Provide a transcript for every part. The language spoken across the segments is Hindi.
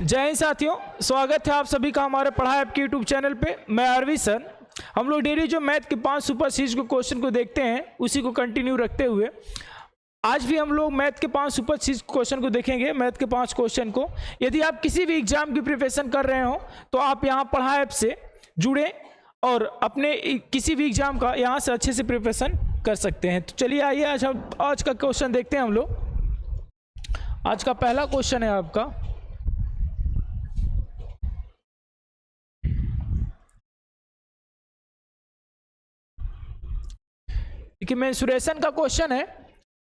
जय हिंद साथियों, स्वागत है आप सभी का हमारे पढ़ाई आपके यूट्यूब चैनल पे। मैं आरवी सर। हम लोग डेली जो मैथ के 5 सुपर सीरीज को क्वेश्चन को देखते हैं उसी को कंटिन्यू रखते हुए आज भी हम लोग मैथ के 5 सुपर सीरीज क्वेश्चन को देखेंगे। मैथ के 5 क्वेश्चन को यदि आप किसी भी एग्जाम की प्रिपरेशन कर रहे हो तो आप यहाँ पढ़ाई ऐप से जुड़े और अपने किसी भी एग्जाम का यहाँ से अच्छे से प्रिपरेशन कर सकते हैं। तो चलिए आइए आज का क्वेश्चन देखते हैं हम लोग। आज का पहला क्वेश्चन है आपका, देखिए मेंसुरेशन का क्वेश्चन है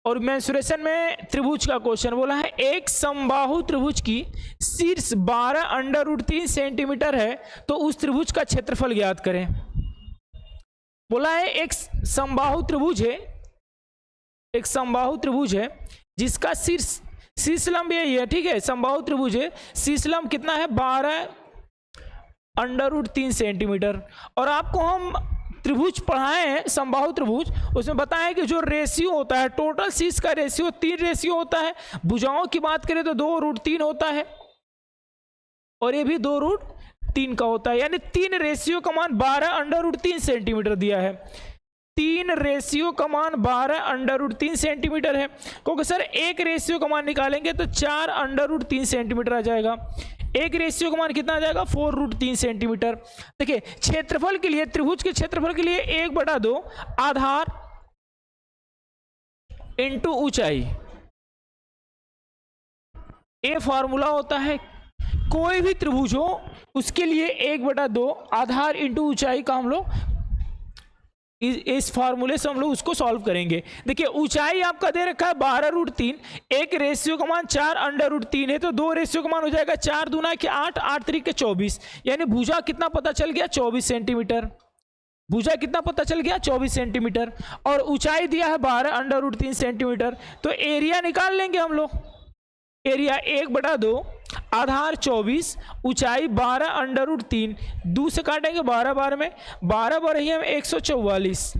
और मेंसुरेशन में त्रिभुज का क्वेश्चन बोला है। एक समबाहु त्रिभुज की शीर्ष 12√3 सेंटीमीटर है तो उस त्रिभुज का क्षेत्रफल ज्ञात करें। बोला है एक समबाहु त्रिभुज है, एक समबाहु त्रिभुज है जिसका शीर्ष लंब यही है, ठीक है। समबाहु त्रिभुज है, शीर्ष लंब कितना है 12√3 सेंटीमीटर। और आपको हम त्रिभुज पढ़ाए हैं समबाहु त्रिभुज, उसमें बताया कि जो रेशियो होता है टोटल शीर्ष का रेशियो 3 रेशियो होता है। भुजाओं की बात करें तो 2√3 होता है और ये भी 2√3 का होता है, यानी 3 रेशियो का मान 12√3 सेंटीमीटर दिया है। 3 रेशियो का मान 12√3 सेंटीमीटर है, क्योंकि सर एक रेशियो का मान निकालेंगे तो 4√3 सेंटीमीटर आ जाएगा। एक रेशियो का मान कितना आ जाएगा 4√3 सेंटीमीटर। देखिए क्षेत्रफल के लिए, त्रिभुज के क्षेत्रफल के लिए 1/2 आधार इंटू ऊंचाई, ये फॉर्मूला होता है। कोई भी त्रिभुज हो उसके लिए 1/2 आधार इंटू ऊंचाई का हम लोग इस फार्मूले से हम लोग उसको सॉल्व करेंगे। देखिए ऊंचाई आपका दे रखा है 12√3, एक रेशियो का मान 4√3 है तो 2 रेशियो का मान हो जाएगा 4 दूना के 8, 8 3 के 24, यानी भुजा कितना पता चल गया 24 सेंटीमीटर। भुजा कितना पता चल गया 24 सेंटीमीटर और ऊंचाई दिया है 12√3 सेंटीमीटर। तो एरिया निकाल लेंगे हम लोग। एरिया 1/2 आधार 24 ऊंचाई 12√3, 2 से काटेंगे 12 बार में, 12 बार ही हम 144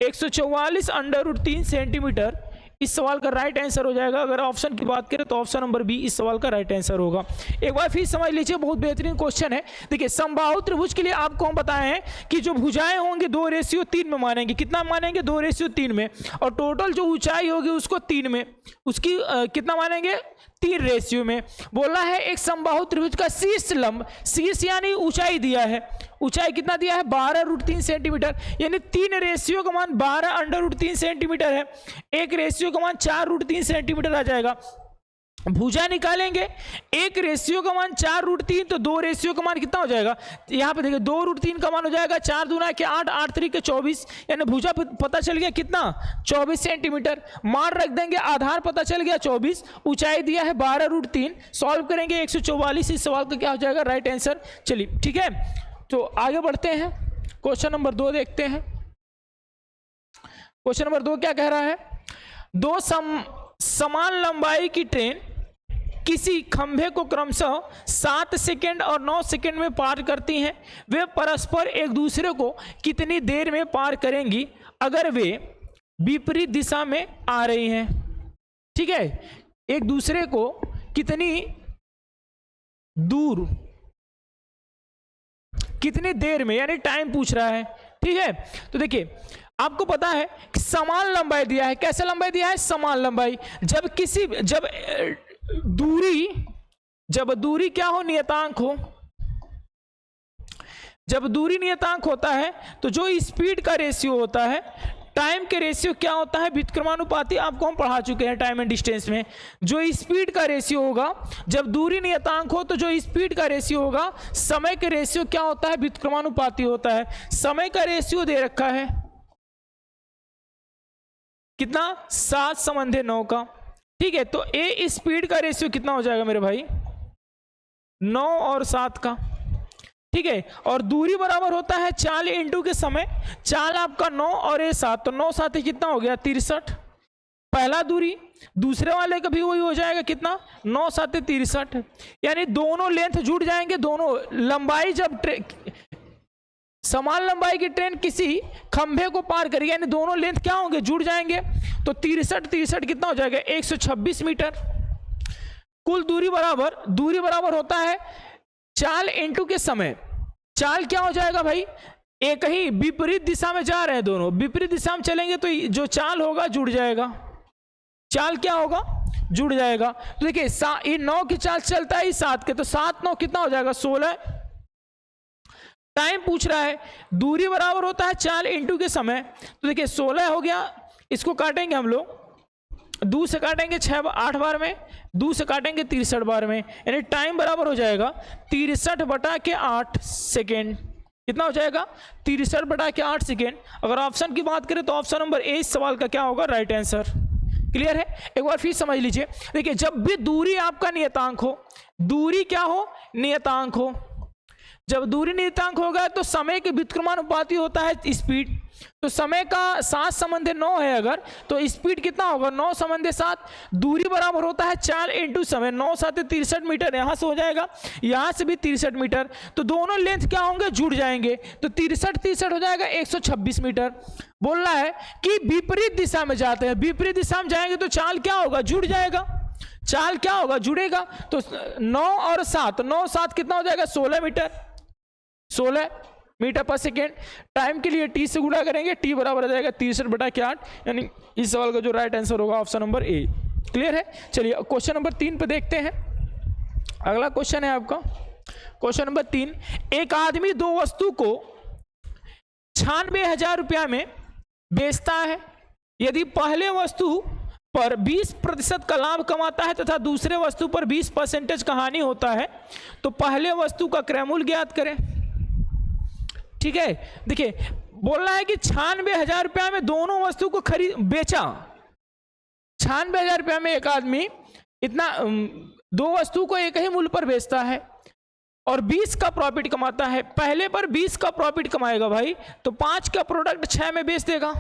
√3 सेंटीमीटर इस सवाल का राइट आंसर हो जाएगा। अगर ऑप्शन की बात करें तो ऑप्शन नंबर बी इस सवाल का राइट आंसर होगा। एक बार फिर समझ लीजिए, बहुत बेहतरीन क्वेश्चन है। देखिए समबाहु त्रिभुज के लिए आपको हम बताए हैं कि जो भुजाएं होंगे 2:3 में मानेंगे। कितना मानेंगे 2:3 में, और टोटल जो ऊंचाई होगी उसको 3 में, उसकी कितना मानेंगे 3 रेशियो में। बोला है एक समबाहु त्रिभुज का शीर्ष लंब, शीर्ष यानी ऊंचाई दिया है, ऊंचाई कितना दिया है 12√3 सेंटीमीटर, यानी 3 रेशियो का मान 12√3 सेंटीमीटर है, एक रेशियो का मान 4√3 सेंटीमीटर आ जाएगा। भुजा निकालेंगे, एक रेशियो का मान 4√3 तो 2 रेशियो का मान कितना हो जाएगा, यहाँ पे देखिए 2√3 का मान हो जाएगा 4 दूना के 8, 8 3 के 24, यानी भुजा पता चल गया कितना 24 सेंटीमीटर। मान रख देंगे, आधार पता चल गया 24, ऊंचाई दिया है 12√3, सॉल्व करेंगे 144, इस सवाल का क्या हो जाएगा राइट आंसर। चलिए ठीक है, तो आगे बढ़ते हैं, क्वेश्चन नंबर 2 देखते हैं। क्वेश्चन नंबर 2 क्या कह रहा है, 2 समान लंबाई की ट्रेन किसी खंभे को क्रमशः 7 सेकंड और 9 सेकंड में पार करती हैं। वे परस्पर एक दूसरे को कितनी देर में पार करेंगी अगर वे विपरीत दिशा में आ रही हैं। ठीक है, एक दूसरे को कितनी दूर, कितनी देर में, यानी टाइम पूछ रहा है। ठीक है, तो देखिए आपको पता है कि समान लंबाई दिया है। कैसे लंबाई दिया है, समान लंबाई। जब दूरी क्या हो, नियतांक हो। जब दूरी नियतांक होता है तो जो स्पीड का रेशियो होता है, टाइम के रेशियो क्या होता है, व्युत्क्रमानुपाती, आपको हम पढ़ा चुके हैं टाइम एंड डिस्टेंस में। जो स्पीड का रेशियो होगा, जब दूरी नियतांक हो तो जो स्पीड का रेशियो होगा, समय के रेशियो क्या होता है, व्युत्क्रमानुपाती होता है। समय का रेशियो दे रखा है कितना 7/9 का। ठीक है, तो ए स्पीड का रेशियो कितना हो जाएगा मेरे भाई 9 और 7 का। ठीक है, और दूरी बराबर होता है चाल इंटू के समय, चाल आपका 9 और ये 7, तो 9 7 कितना हो गया 63। पहला दूरी, दूसरे वाले का भी वही हो जाएगा कितना 9 7 63, यानी दोनों लेंथ जुड़ जाएंगे। दोनों लंबाई, जब समान लंबाई की ट्रेन किसी खंभे को पार करेगी, यानी दोनों लेंथ क्या होंगे जुड़ जाएंगे, तो 63 कितना हो जाएगा 126 मीटर। कुल दूरी बराबर होता है चाल इंटू के समय। चाल क्या हो जाएगा भाई, एक ही विपरीत दिशा में जा रहे हैं, दोनों विपरीत दिशा में चलेंगे तो जो चाल होगा जुड़ जाएगा। चाल क्या होगा, जुड़ जाएगा। तो देखिए ये 9 की चाल चलता है 7 के, तो 7 9 कितना हो जाएगा 16। टाइम पूछ रहा है, दूरी बराबर होता है चाल इंटू के समय। तो देखिए 16 हो गया, इसको काटेंगे हम लोग, 2 से काटेंगे 8 बार में, 2 से काटेंगे 63 बार में, यानी टाइम बराबर हो जाएगा 63/8 सेकेंड। कितना हो जाएगा 63/8 सेकेंड। अगर ऑप्शन की बात करें तो ऑप्शन नंबर ए इस सवाल का क्या होगा, राइट आंसर। क्लियर है, एक बार फिर समझ लीजिए। देखिए जब भी दूरी आपका नियतांक हो, दूरी क्या हो, नियतांक हो, जब दूरी नियतांक होगा तो समय के व्युत्क्रमानुपाती होता है स्पीड। तो समय का 7 संबंधी 9 है अगर, तो स्पीड कितना होगा 9 संबंधी 7। दूरी बराबर होता है चाल इंटू समय, 9 7 63 मीटर, यहां से हो जाएगा, यहां से भी 63 मीटर, तो दोनों लेंथ क्या होंगे, जुड़ जाएंगे, तो 63 हो जाएगा 126 मीटर। बोलना है कि विपरीत दिशा में जाते हैं, विपरीत दिशा में जाएंगे तो चाल क्या होगा, जुड़ जाएगा। चाल क्या होगा, जुड़ेगा। तो 9 और 7, 9 7 कितना हो जाएगा 16 मीटर, 16 मीटर पर सेकेंड। टाइम के लिए टी से गुणा करेंगे, टी बराबर हो जाएगा 63/8, यानी इस सवाल का जो राइट आंसर होगा ऑप्शन नंबर ए। क्लियर है, चलिए क्वेश्चन नंबर 3 पे देखते हैं। अगला क्वेश्चन है आपका क्वेश्चन नंबर 3। एक आदमी 2 वस्तु को 96,000 रुपया में बेचता है। यदि पहले वस्तु पर 20% का लाभ कमाता है तथा दूसरे वस्तु पर 20% का हानि होता है, तो पहले वस्तु का क्रय मूल्य ज्ञात करें। ठीक है, देखिए बोलना है कि 96,000 रुपया में दोनों वस्तु को बेचा। 96,000 रुपया में एक आदमी इतना 2 वस्तु को एक ही मूल्य पर बेचता है और 20 का प्रॉफिट कमाता है। पहले पर 20 का प्रॉफिट कमाएगा भाई, तो 5 का प्रोडक्ट 6 में बेच देगा।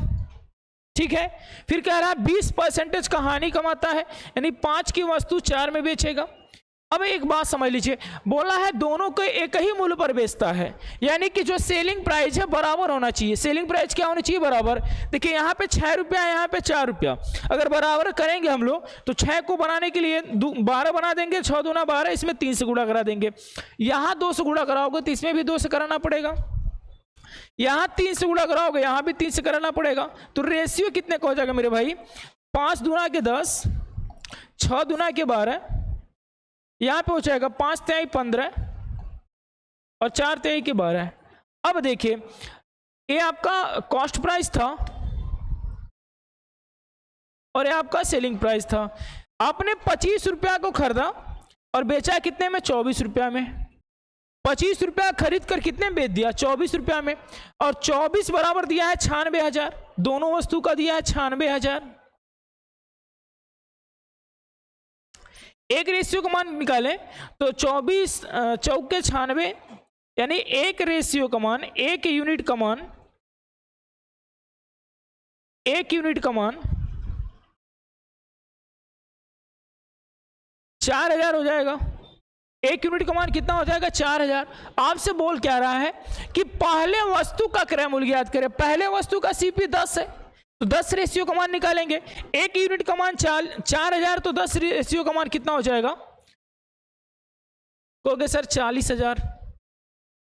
ठीक है, फिर कह रहा है 20% का हानि कमाता है, यानी 5 की वस्तु 4 में बेचेगा। अब एक बात समझ लीजिए, बोला है दोनों को एक ही मूल्य पर बेचता है, यानी कि जो सेलिंग प्राइस है बराबर होना चाहिए। सेलिंग प्राइस क्या होनी चाहिए, बराबर। देखिए यहाँ पे 6 रुपया, यहाँ पे 4 रुपया, अगर बराबर करेंगे हम लोग तो 6 को बनाने के लिए 12 बना देंगे, 6 दूना 12, इसमें 3 से गुणा करा देंगे। यहाँ 2 से गुणा कराओगे तो इसमें भी 2 से कराना पड़ेगा, यहाँ 3 से गुणा कराओगे यहाँ भी 3 से कराना पड़ेगा। तो रेशियो कितने का हो जाएगा मेरे भाई, 5 दूना के 10, 6 दूना के 12, यहाँ पे हो जाएगा 5 तिहाई 15 और 4 तिहाई के 12। अब देखिए ये आपका कॉस्ट प्राइस था और ये आपका सेलिंग प्राइस था। आपने 25 रुपया को खरीदा और बेचा कितने में, 24 रुपया में। 25 रुपया खरीद कर कितने बेच दिया, 24 रुपया में, और 24 बराबर दिया है 96,000, दोनों वस्तु का दिया है 96,000। एक रेशियो का मान निकालें तो 24 चौके 96, यानी एक रेशियो का मान, एक यूनिट का मान 4,000 हो जाएगा। एक यूनिट का मान कितना हो जाएगा, 4,000। आपसे बोल क्या रहा है कि पहले वस्तु का क्रय मूल्य ज्ञात करें। पहले वस्तु का सीपी 10 है, तो 10 रेशियो का मान निकालेंगे। एक यूनिट का मान 4,000, तो 10 रेशियो का मान कितना हो जाएगा, कहोगे सर 40,000।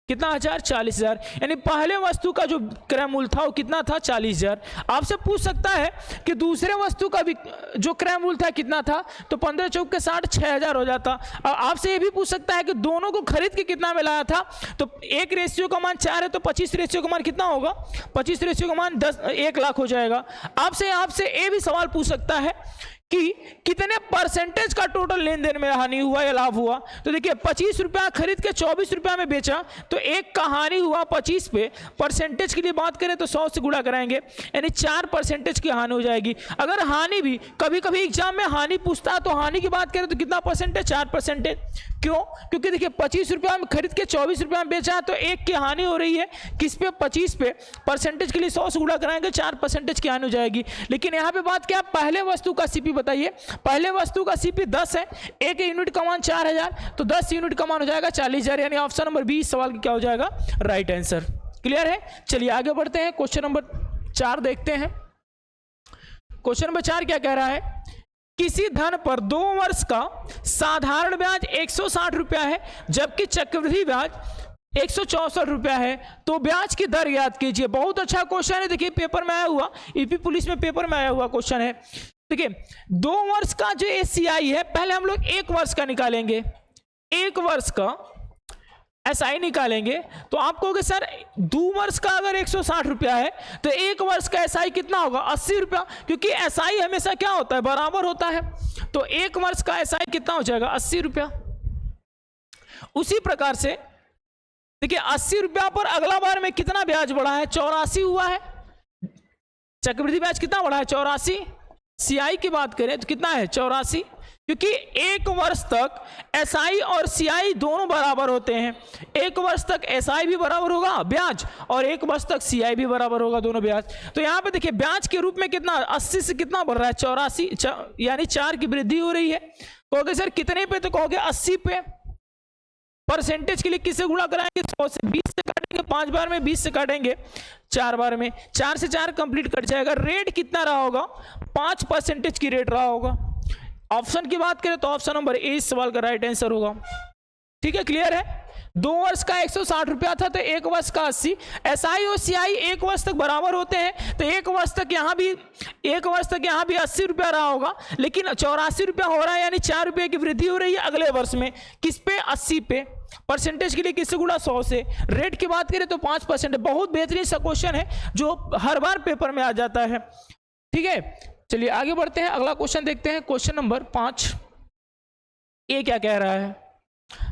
कितना 40,000, यानी पहले वस्तु का जो क्रय मूल्य था वो कितना था, 40,000। आपसे पूछ सकता है कि दूसरे वस्तु का भी जो क्रय मूल्य था कितना था, तो 15 चौके 60, 6,000 हो जाता। और आपसे ये भी पूछ सकता है कि दोनों को खरीद के कितना में लाया था, तो एक रेशियो का मान 4 है, तो 25 रेशियो का मान कितना होगा, 25 रेशियो का मान 1 लाख हो जाएगा। आपसे ये भी सवाल पूछ सकता है कि कितने परसेंटेज का टोटल लेन देन में हानि हुआ या लाभ हुआ। तो देखिए 25 रुपया खरीद के 24 रुपया में बेचा, तो एक का हानि हुआ 25 पे। परसेंटेज के लिए बात करें तो 100 से गुणा कराएंगे, यानी 4% की हानि हो जाएगी। अगर हानि भी कभी कभी एग्जाम में हानि पूछता है, तो हानि की बात करें तो कितना परसेंटेज, 4%। क्यों, क्योंकि देखिए 25 रुपया में खरीद के 24 रुपया में बेचा है, तो एक की हानि हो रही है किस पे, 25 पे। परसेंटेज के लिए 100 से गुणा कराएंगे, 4% की हानि हो जाएगी। लेकिन यहाँ पे बात क्या, पहले वस्तु का सीपी बताइए। पहले वस्तु का सीपी 10 है, एक यूनिट का मान 4,000, तो 10 यूनिट का मान हो जाएगा 40,000, यानी ऑप्शन नंबर 20 सवाल क्या हो जाएगा, राइट आंसर। क्लियर है, चलिए आगे बढ़ते हैं। क्वेश्चन नंबर 4 देखते हैं। क्वेश्चन नंबर 4 क्या कह रहा है किसी धन पर 2 वर्ष का साधारण ब्याज 160 रुपया है जबकि चक्रवृद्धि ब्याज 164 रुपया है, तो ब्याज की दर याद कीजिए। बहुत अच्छा क्वेश्चन है, देखिए पेपर में आया हुआ, यूपी पुलिस में पेपर में आया हुआ क्वेश्चन है। देखिए 2 वर्ष का जो एससीआई है, पहले हम लोग 1 वर्ष का निकालेंगे, 1 वर्ष का एसआई निकालेंगे तो आप कहोगे सर 2 वर्ष का अगर 160 रुपया है तो 1 वर्ष का एसआई कितना होगा 80 रुपया, क्योंकि एसआई हमेशा क्या होता है बराबर होता है, तो 1 वर्ष का एसआई कितना हो जाएगा 80 रुपया। उसी प्रकार से देखिए 80 रुपया पर अगला बार में कितना ब्याज बढ़ा है 84 हुआ है, चक्रवृद्धि ब्याज कितना बढ़ा है 84, सीआई की बात करें तो कितना है 84, क्योंकि 1 वर्ष तक एसआई और सीआई दोनों बराबर होते हैं, 1 वर्ष तक एसआई भी बराबर होगा ब्याज और 1 वर्ष तक सीआई भी बराबर होगा दोनों ब्याज। तो यहाँ पे देखिए ब्याज के रूप में कितना 80 से कितना बढ़ रहा है 84, यानी 4 की वृद्धि हो रही है। कहोगे सर कितने पे, तो कहोगे 80 पे। परसेंटेज के लिए किससे गुणा कराएंगे 100 से, 20 से काटेंगे 5 बार में, 20 से काटेंगे 4 बार में, 4 से 4 कंप्लीट कट जाएगा। रेट कितना रहा होगा 5% की रेट रहा होगा। ऑप्शन की बात करें तो ऑप्शन नंबर ए इस सवाल का राइट आंसर होगा। ठीक है, क्लियर है। 2 वर्ष का 160 रुपया था तो 1 वर्ष का 80, एसआई और सीआई 1 वर्ष तक बराबर होते हैं तो 1 वर्ष तक यहाँ भी 80 रुपया रहा होगा, लेकिन 84 रुपया हो रहा है, यानी 4 रुपये की वृद्धि हो रही है अगले वर्ष में। किस पे 80 पे। परसेंटेज के लिए किससे गुणा 100 से। रेट की बात करें तो 5%। बहुत बेहतरीन सा क्वेश्चन है जो हर बार पेपर में आ जाता है। ठीक है, चलिए आगे बढ़ते हैं, अगला क्वेश्चन देखते हैं, क्वेश्चन नंबर 5 ये क्या कह रहा है।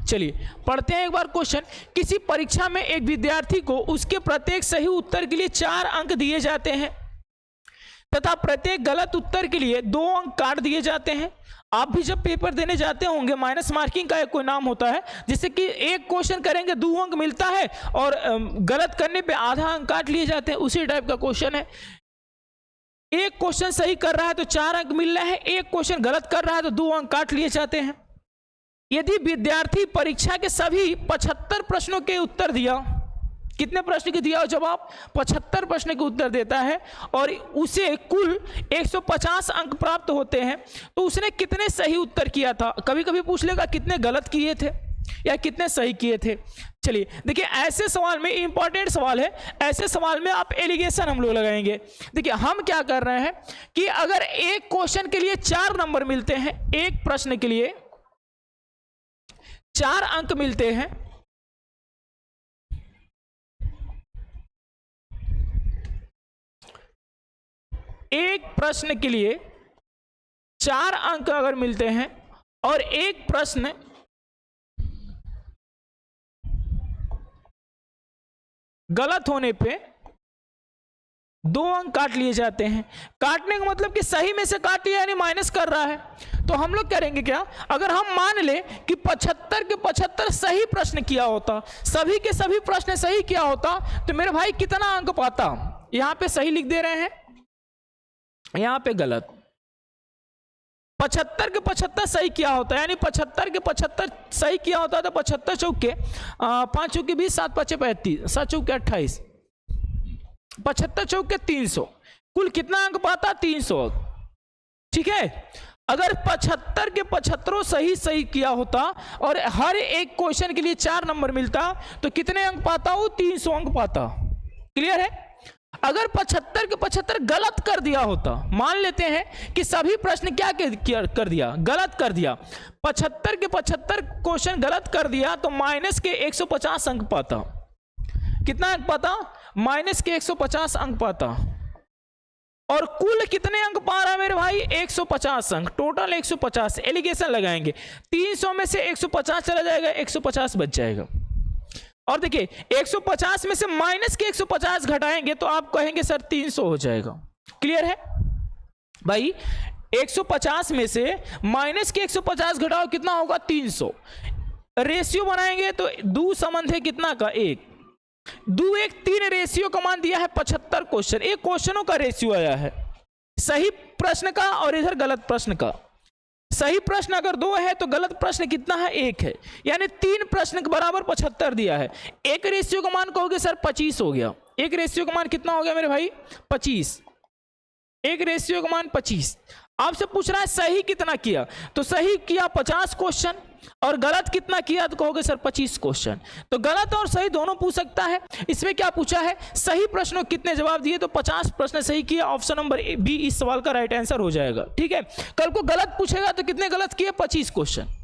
चलिए पढ़ते हैं एक बार क्वेश्चन। किसी परीक्षा में एक विद्यार्थी को उसके प्रत्येक सही उत्तर के लिए 4 अंक दिए जाते हैं तथा प्रत्येक गलत उत्तर के लिए 2 अंक काट दिए जाते हैं। आप भी जब पेपर देने जाते होंगे माइनस मार्किंग का एक कोई नाम होता है, जिससे कि एक क्वेश्चन करेंगे 2 अंक मिलता है और गलत करने पे आधा अंक काट लिए जाते हैं, उसी टाइप का क्वेश्चन है। एक क्वेश्चन सही कर रहा है तो 4 अंक मिल रहे हैं, एक क्वेश्चन गलत कर रहा है तो 2 अंक काट लिए जाते हैं। यदि विद्यार्थी परीक्षा के सभी 75 प्रश्नों के उत्तर दिया, कितने प्रश्न के दिया जवाब 75 प्रश्न के उत्तर देता है और उसे कुल 150 अंक प्राप्त होते हैं, तो उसने कितने सही उत्तर किया था। कभी कभी पूछ लेगा कितने गलत किए थे या कितने सही किए थे। चलिए देखिए ऐसे सवाल में, इंपॉर्टेंट सवाल है, ऐसे सवाल में आप एलिगेशन हम लोग लगाएंगे। देखिए हम क्या कर रहे हैं कि अगर एक क्वेश्चन के लिए 4 नंबर मिलते हैं, एक प्रश्न के लिए 4 अंक मिलते हैं, एक प्रश्न के लिए 4 अंक अगर मिलते हैं और एक प्रश्न गलत होने पे 2 अंक काट लिए जाते हैं। काटने का मतलब कि सही में से काट लिया यानी माइनस कर रहा है। तो हम लोग करेंगे क्या, अगर हम मान ले कि 75 के 75 सही प्रश्न किया होता, सभी के सभी प्रश्न सही किया होता, तो मेरे भाई कितना अंक पाता। यहां पे सही लिख दे रहे हैं, यहां पे गलत। 75 के 75 सही किया होता, यानी 75 के 75 सही किया होता तो 75 चौके 5 चौके 20, 7 5 35, 7 चौके 28, 75 चौके 300, कुल कितना अंक पाता 300 अंक। ठीक है, अगर 75 के 75 सही किया होता और हर एक क्वेश्चन के लिए 4 नंबर मिलता तो कितने अंक पाता वो 300 अंक पाता। क्लियर है। अगर 75 के 75 गलत कर दिया होता, मान लेते हैं कि सभी प्रश्न क्या कर दिया, गलत कर दिया, 75 के 75 क्वेश्चन गलत कर दिया तो माइनस के 150 अंक पाता। कितना अंक पाता, माइनस के 150 अंक पाता। और कुल कितने अंक पा रहा है मेरे भाई 150 अंक, टोटल 150। एलिगेशन लगाएंगे, 300 में से 150 चला जाएगा, 150 बच जाएगा। और देखिए 150 में से माइनस के 150 घटाएंगे तो आप कहेंगे सर 300 हो जाएगा। क्लियर है भाई, 150 में से माइनस के 150 घटाओ कितना होगा 300। रेशियो बनाएंगे तो 2 संबंध है कितना का 1, 2 1 3 रेशियो का मान दिया है 75 क्वेश्चन, एक क्वेश्चनों का रेशियो आया है, सही प्रश्न का और इधर गलत प्रश्न का। सही प्रश्न अगर 2 है तो गलत प्रश्न कितना है 1 है, यानी 3 प्रश्न के बराबर 75 दिया है। एक रेशियो का मान कहोगे सर 25 हो गया, एक रेशियो का मान कितना हो गया मेरे भाई 25, एक रेशियो का मान 25। आपसे पूछ रहा है सही कितना किया, तो सही किया 50 क्वेश्चन और गलत कितना किया तो कहोगे सर 25 क्वेश्चन। तो गलत और सही दोनों पूछ सकता है। इसमें क्या पूछा है, सही प्रश्नों कितने जवाब दिए, तो 50 प्रश्न सही किया, ऑप्शन नंबर बी इस सवाल का राइट आंसर हो जाएगा। ठीक है, कल को गलत पूछेगा तो कितने गलत किए, 25 क्वेश्चन।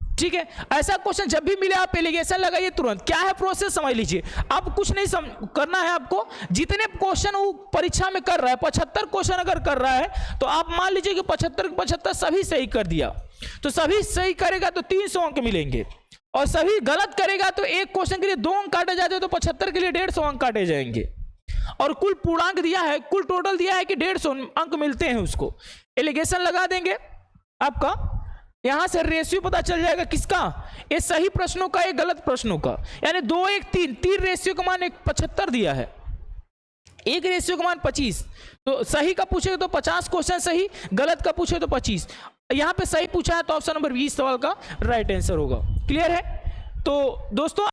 ठीक है, ऐसा क्वेश्चन जब भी मिले आप एलिगेशन लगाइए तुरंत। क्या है प्रोसेस समझ लीजिए, अब कुछ नहीं करना है आपको, जितने क्वेश्चन वो परीक्षा में कर रहा है, 75 क्वेश्चन अगर कर रहा है तो आप मान लीजिए कि 75 के 75 सभी सही कर दिया, तो सभी सही करेगा तो 300 अंक मिलेंगे, और सभी गलत करेगा तो एक क्वेश्चन के लिए 2 अंक काटे जाते हैं, तो 75 के लिए 150 अंक काटे जाएंगे। और कुल पूर्णांक दिया है, कुल टोटल दिया है कि 150 अंक मिलते हैं उसको। एलिगेशन लगा देंगे, आपका यहां से रेशियो पता चल जाएगा किसका, ये सही प्रश्नों का, ये गलत प्रश्नों का, यानी 2 1 3 3 रेशियो का मान 75 दिया है, 1 रेशियो का मान 25। तो सही का पूछेगा तो 50 क्वेश्चन सही, गलत का पूछे तो 25। यहां पे सही पूछा है तो ऑप्शन नंबर 20 सवाल का राइट आंसर होगा। क्लियर है? तो दोस्तों